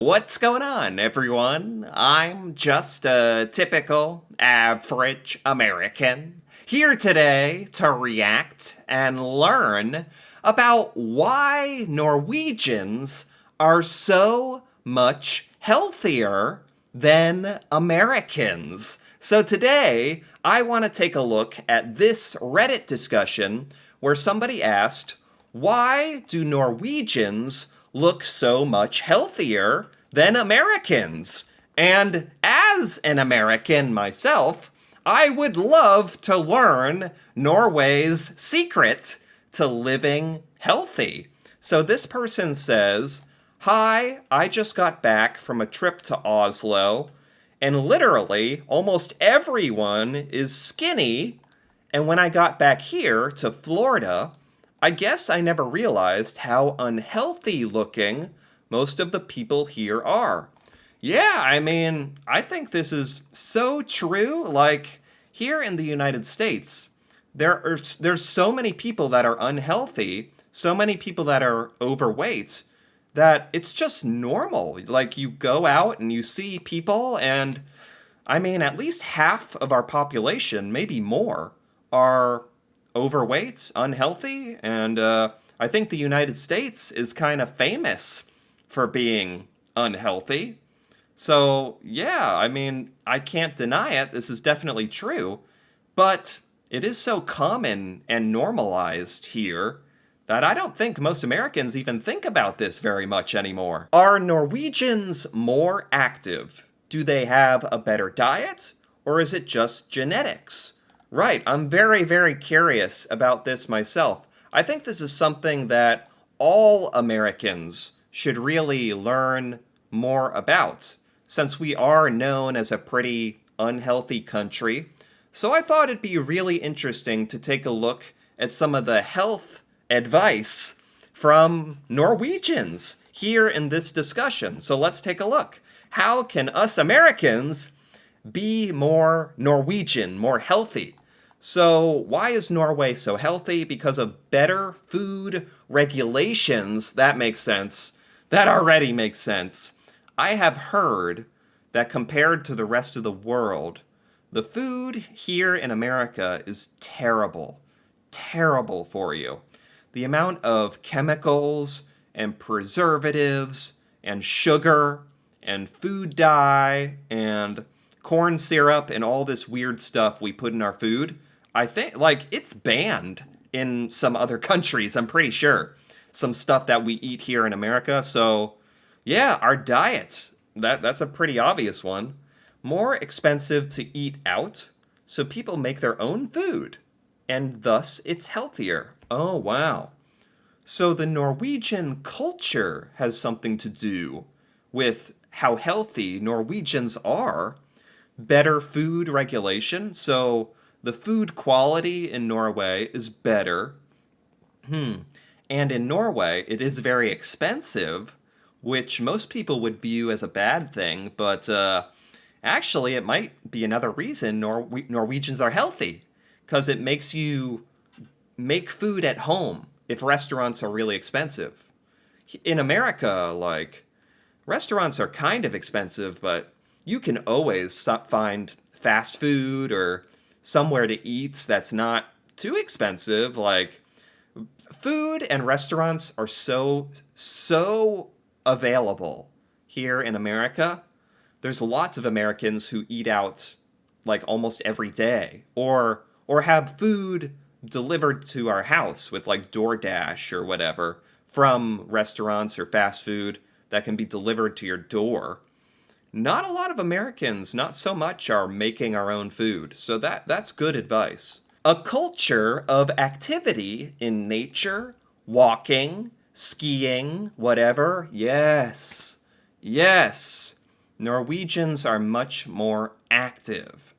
What's going on, everyone? I'm just a typical, average American here today to react and learn about why Norwegians are so much healthier than Americans. So today, I want to take a look at this Reddit discussion where somebody asked, why do Norwegians look so much healthier than Americans? And as an American myself, I would love to learn Norway's secret to living healthy. So this person says, hi, I just got back from a trip to Oslo, and literally almost everyone is skinny. And when I got back here to Florida, I guess I never realized how unhealthy looking most of the people here are. Yeah, I think this is so true. Like, here in the United States, there's so many people that are unhealthy, so many people that are overweight, that it's just normal. Like, you go out and you see people, and at least half of our population, maybe more, are overweight, unhealthy, and I think the United States is kind of famous for being unhealthy. So, yeah, I can't deny it. This is definitely true. But it is so common and normalized here that I don't think most Americans even think about this very much anymore. Are Norwegians more active? Do they have a better diet? Or is it just genetics? Right, I'm very, very curious about this myself. I think this is something that all Americans should really learn more about, since we are known as a pretty unhealthy country. So I thought it'd be really interesting to take a look at some of the health advice from Norwegians here in this discussion. So let's take a look. How can us Americans be more Norwegian, more healthy? So, why is Norway so healthy? Because of better food regulations. That makes sense. That already makes sense. I have heard that compared to the rest of the world, the food here in America is terrible. Terrible for you. The amount of chemicals and preservatives and sugar and food dye and corn syrup and all this weird stuff we put in our food, I think, like, it's banned in some other countries, I'm pretty sure. Some stuff that we eat here in America. So, yeah, our diet, that's a pretty obvious one. More expensive to eat out, so people make their own food, and thus it's healthier. Oh, wow. So the Norwegian culture has something to do with how healthy Norwegians are. Better food regulation, so the food quality in Norway is better. And in Norway, it is very expensive, which most people would view as a bad thing, but actually, it might be another reason Norwegians are healthy, because it makes you make food at home if restaurants are really expensive. In America, like, restaurants are kind of expensive, but you can always find fast food or somewhere to eat that's not too expensive. Like, food and restaurants are so available here in America. There's lots of Americans who eat out like almost every day, or have food delivered to our house with like DoorDash or whatever from restaurants or fast food that can be delivered to your door. Not a lot of Americans, not so much, are making our own food. So that's good advice. A culture of activity in nature, walking, skiing, whatever. Yes. Yes. Norwegians are much more active.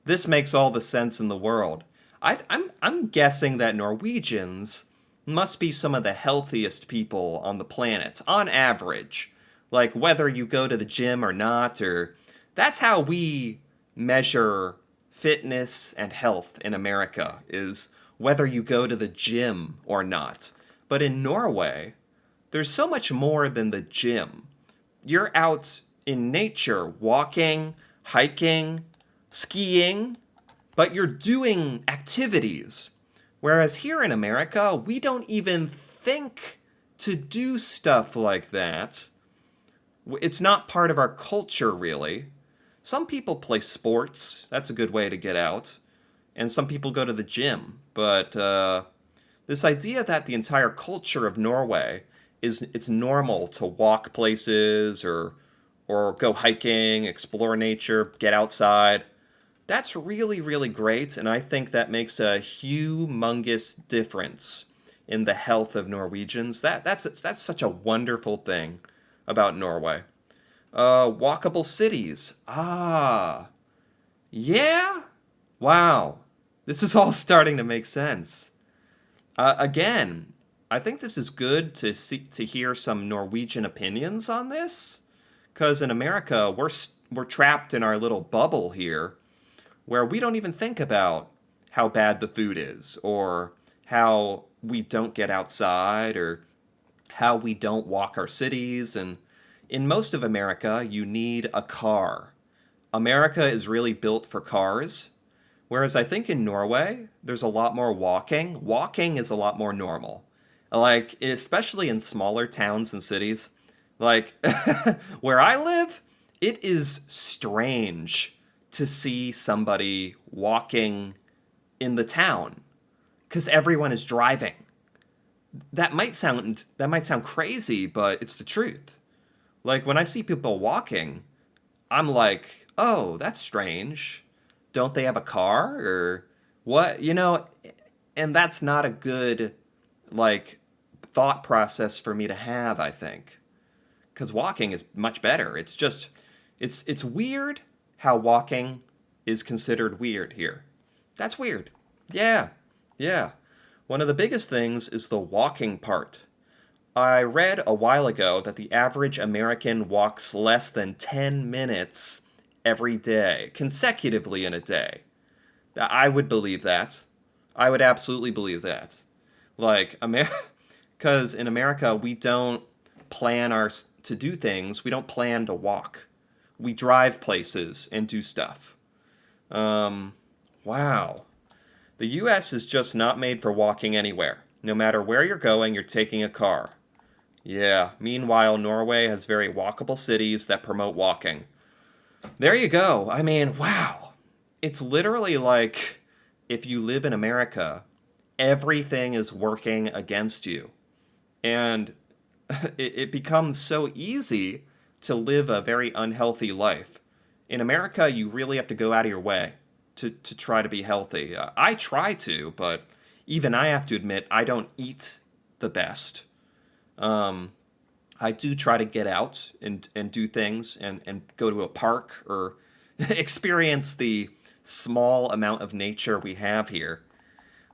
This makes all the sense in the world. I'm guessing that Norwegians must be some of the healthiest people on the planet, on average. Like, whether you go to the gym or not, or that's how we measure fitness and health in America, is whether you go to the gym or not. But in Norway, there's so much more than the gym. you're out in nature, walking, hiking, skiing, but you're doing activities. Whereas here in America, we don't even think to do stuff like that. It's not part of our culture, really. Some people play sports. That's a good way to get out. And some people go to the gym. But this idea that the entire culture of Norway is it's normal to walk places or go hiking, explore nature, get outside. That's really, really great, and I think that makes a humongous difference in the health of Norwegians. That's such a wonderful thing about Norway. Walkable cities. Ah, yeah. Wow, this is all starting to make sense. Again, I think this is good to hear some Norwegian opinions on this, because in America we're trapped in our little bubble here where we don't even think about how bad the food is, or how we don't get outside, or how we don't walk our cities. And in most of America, you need a car. America is really built for cars, whereas I think in Norway, there's a lot more walking. Walking is a lot more normal. Like, especially in smaller towns and cities. Like, where I live, it is strange to see somebody walking in the town because everyone is driving. That might sound crazy, but it's the truth. Like when I see people walking, I'm like, "Oh, that's strange. Don't they have a car or what?" And that's not a good like thought process for me to have, I think. Cuz walking is much better. It's weird how walking is considered weird here. That's weird. Yeah. Yeah. One of the biggest things is the walking part. I read a while ago that the average American walks less than 10 minutes every day, consecutively in a day. I would believe that. I would absolutely believe that. Like, because in America, we don't to do things, we don't plan to walk. We drive places and do stuff. Wow. The US is just not made for walking anywhere. No matter where you're going, you're taking a car. Yeah, meanwhile, Norway has very walkable cities that promote walking. There you go. I mean, wow. It's literally like if you live in America, everything is working against you. And it becomes so easy to live a very unhealthy life. In America, you really have to go out of your way to try to be healthy. I try to, but even I have to admit, I don't eat the best. I do try to get out and do things and go to a park or experience the small amount of nature we have here.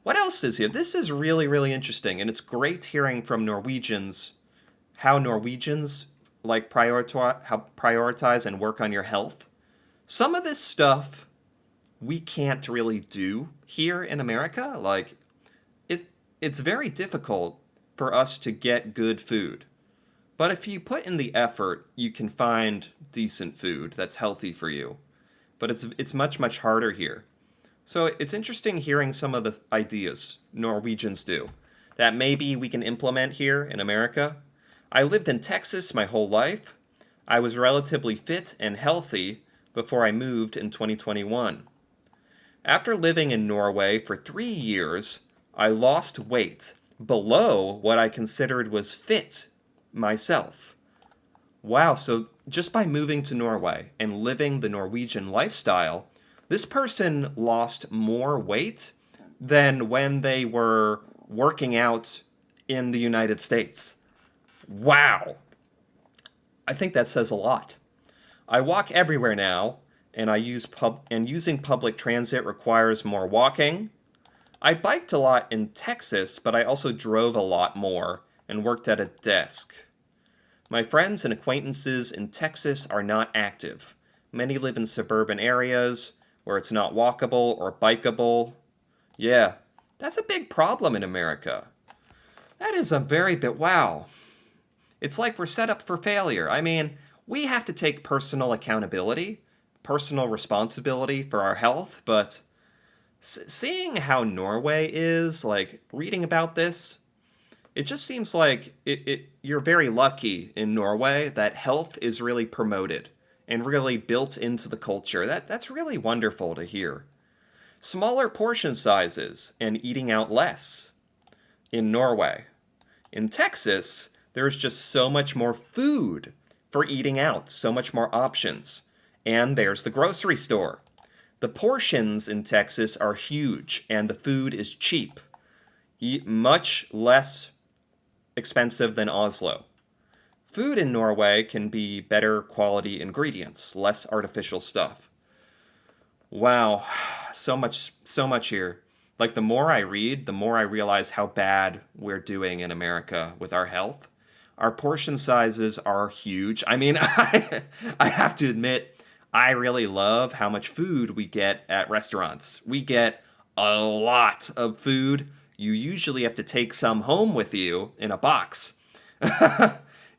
What else is here? This is really, really interesting, and it's great hearing from Norwegians how Norwegians like prioritize and work on your health. Some of this stuff we can't really do here in America. Like it's very difficult for us to get good food. But if you put in the effort, you can find decent food that's healthy for you. But it's much much harder here. So it's interesting hearing some of the ideas Norwegians do that maybe we can implement here in America. I lived in Texas my whole life. I was relatively fit and healthy before I moved in 2021. After living in Norway for 3 years, I lost weight below what I considered was fit myself. Wow, so just by moving to Norway and living the Norwegian lifestyle, this person lost more weight than when they were working out in the United States. Wow. I think that says a lot. I walk everywhere now, and using public transit requires more walking. I biked a lot in Texas, but I also drove a lot more and worked at a desk. My friends and acquaintances in Texas are not active. Many live in suburban areas where it's not walkable or bikeable. Yeah, that's a big problem in America. That is a very bit, wow. It's like we're set up for failure. I mean, we have to take personal accountability, personal responsibility for our health, but seeing how Norway is, like reading about this, it just seems like you're very lucky in Norway that health is really promoted and really built into the culture. That's really wonderful to hear. Smaller portion sizes and eating out less in Norway. In Texas, there's just so much more food for eating out, so much more options. And there's the grocery store. The portions in Texas are huge and the food is cheap. Much less expensive than Oslo. Food in Norway can be better quality ingredients, less artificial stuff. Wow, so much here. Like the more I read, the more I realize how bad we're doing in America with our health. Our portion sizes are huge. I mean, I have to admit, I really love how much food we get at restaurants. We get a lot of food. You usually have to take some home with you in a box, in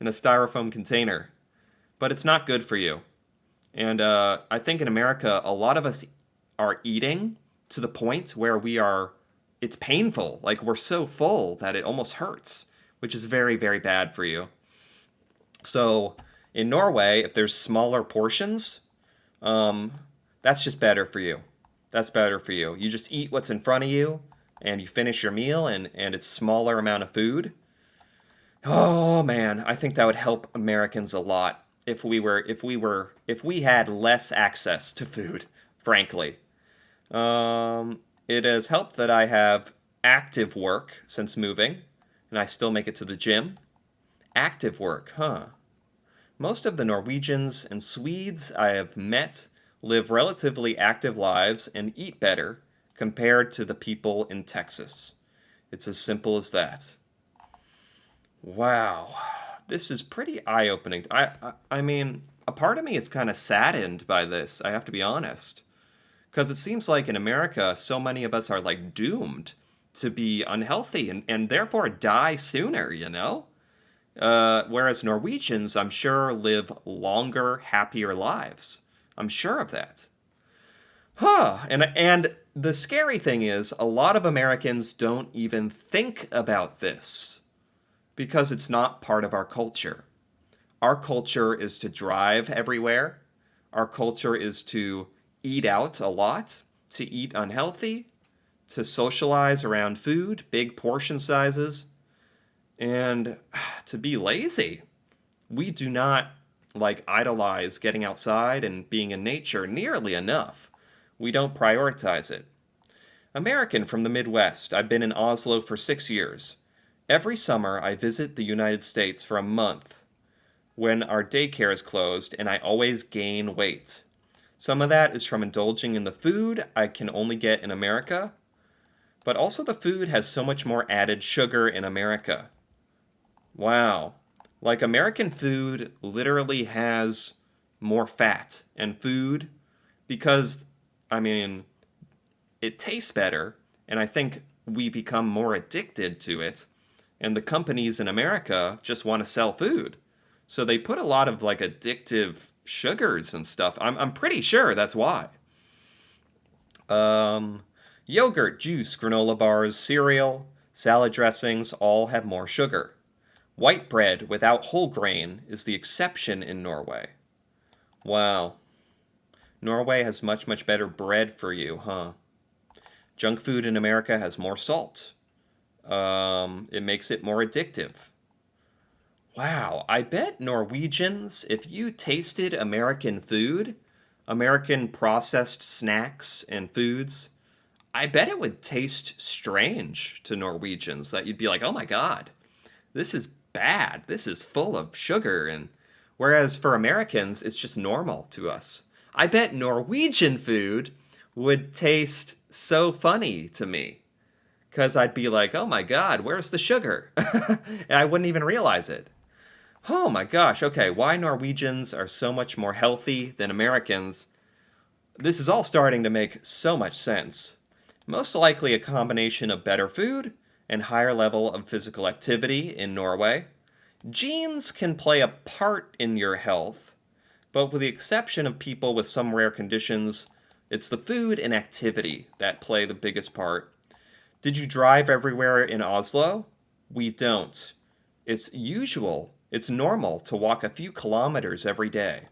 a styrofoam container. But it's not good for you. And I think in America, a lot of us are eating to the point where it's painful. Like we're so full that it almost hurts, which is very, very bad for you. So in Norway, if there's smaller portions, that's just better for you. That's better for you. You just eat what's in front of you and you finish your meal and it's smaller amount of food. Oh man, I think that would help Americans a lot if we had less access to food, frankly. It has helped that I have active work since moving, and I still make it to the gym. Active work, huh? Most of the Norwegians and Swedes I have met live relatively active lives and eat better compared to the people in Texas. It's as simple as that. Wow, this is pretty eye-opening. I mean, a part of me is kind of saddened by this, I have to be honest. Because it seems like in America, so many of us are like doomed to be unhealthy and therefore die sooner, you know? Whereas Norwegians, I'm sure, live longer, happier lives. I'm sure of that. Huh. And the scary thing is, a lot of Americans don't even think about this because it's not part of our culture. Our culture is to drive everywhere. Our culture is to eat out a lot, to eat unhealthy, to socialize around food, big portion sizes, and to be lazy. We do not like idolize getting outside and being in nature nearly enough. We don't prioritize it. American from the Midwest. I've been in Oslo for 6 years. Every summer I visit the United States for a month when our daycare is closed and I always gain weight. Some of that is from indulging in the food I can only get in America, but also the food has so much more added sugar in America. Wow. Like American food literally has more fat and food because, I mean, it tastes better, and I think we become more addicted to it, and the companies in America just want to sell food. So they put a lot of like addictive sugars and stuff. I'm pretty sure that's why. Yogurt, juice, granola bars, cereal, salad dressings all have more sugar. White bread without whole grain is the exception in Norway. Wow. Norway has much, much better bread for you, huh? Junk food in America has more salt. It makes it more addictive. Wow, I bet Norwegians, if you tasted American food, American processed snacks and foods, I bet it would taste strange to Norwegians. That you'd be like, oh my God, this is bad. This is full of sugar. And whereas for Americans, it's just normal to us. I bet Norwegian food would taste so funny to me. Because I'd be like, oh my God, where's the sugar? And I wouldn't even realize it. Oh my gosh, okay, why Norwegians are so much more healthy than Americans? This is all starting to make so much sense. Most likely a combination of better food and higher level of physical activity in Norway. Genes can play a part in your health, But with the exception of people with some rare conditions, it's the food and activity that play the biggest part. Did you drive everywhere in Oslo? We don't. It's normal to walk a few kilometers every day.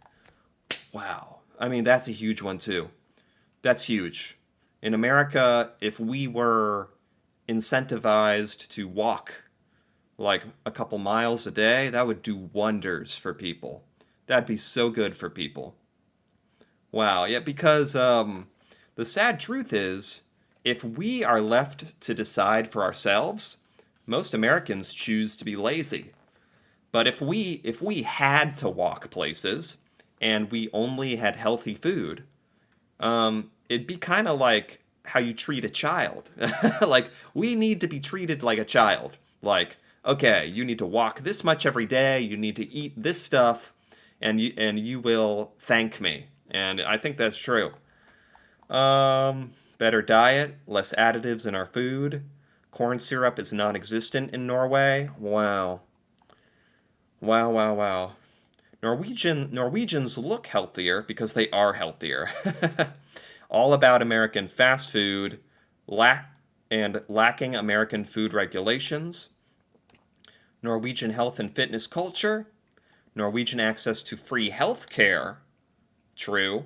Wow. I mean, that's a huge one, too. That's huge. In America, if we were incentivized to walk like a couple miles a day, that would do wonders for people. That'd be so good for people. Wow, yeah, because the sad truth is, if we are left to decide for ourselves, most Americans choose to be lazy. But if we had to walk places and we only had healthy food, it'd be kind of like how you treat a child. Like we need to be treated like a child. Like, okay, you need to walk this much every day, you need to eat this stuff, and you will thank me. And I think that's true. Better diet, less additives in our food. Corn syrup is non-existent in Norway. Wow. Wow, wow, wow. Norwegians look healthier because they are healthier. All about American fast food, lacking American food regulations, Norwegian health and fitness culture, Norwegian access to free health care. True.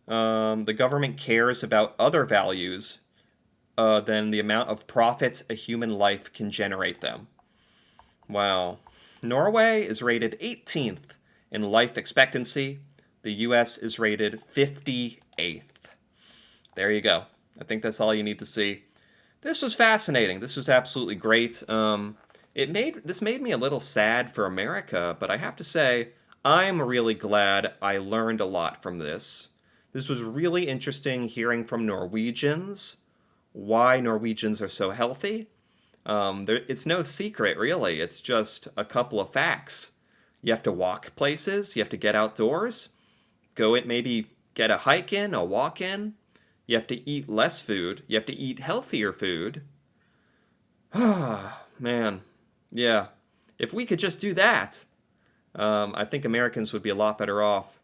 The government cares about other values than the amount of profit a human life can generate them. Wow. Norway is rated 18th in life expectancy. The US is rated 58th. There you go. I think that's all you need to see. This was fascinating. This was absolutely great. This made me a little sad for America, but I have to say, I'm really glad I learned a lot from this. This was really interesting hearing from Norwegians why Norwegians are so healthy. It's no secret, really. It's just a couple of facts. You have to walk places. You have to get outdoors. Maybe get a hike in, a walk in. You have to eat less food. You have to eat healthier food. Ah, man. Yeah. If we could just do that, I think Americans would be a lot better off.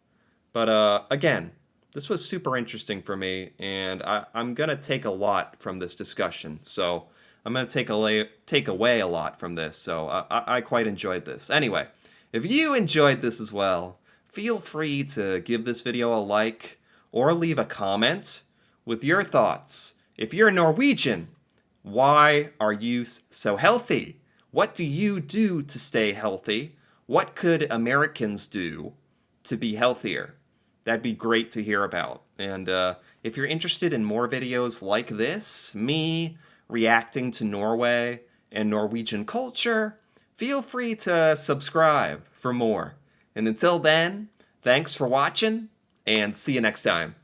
But again, this was super interesting for me, and I'm going to take a lot from this discussion. So I'm going to take away a lot from this. So I quite enjoyed this. Anyway, if you enjoyed this as well, feel free to give this video a like or leave a comment with your thoughts. If you're Norwegian, why are you so healthy? What do you do to stay healthy? What could Americans do to be healthier? That'd be great to hear about. And if you're interested in more videos like this, me reacting to Norway and Norwegian culture, feel free to subscribe for more. And until then, thanks for watching, and see you next time.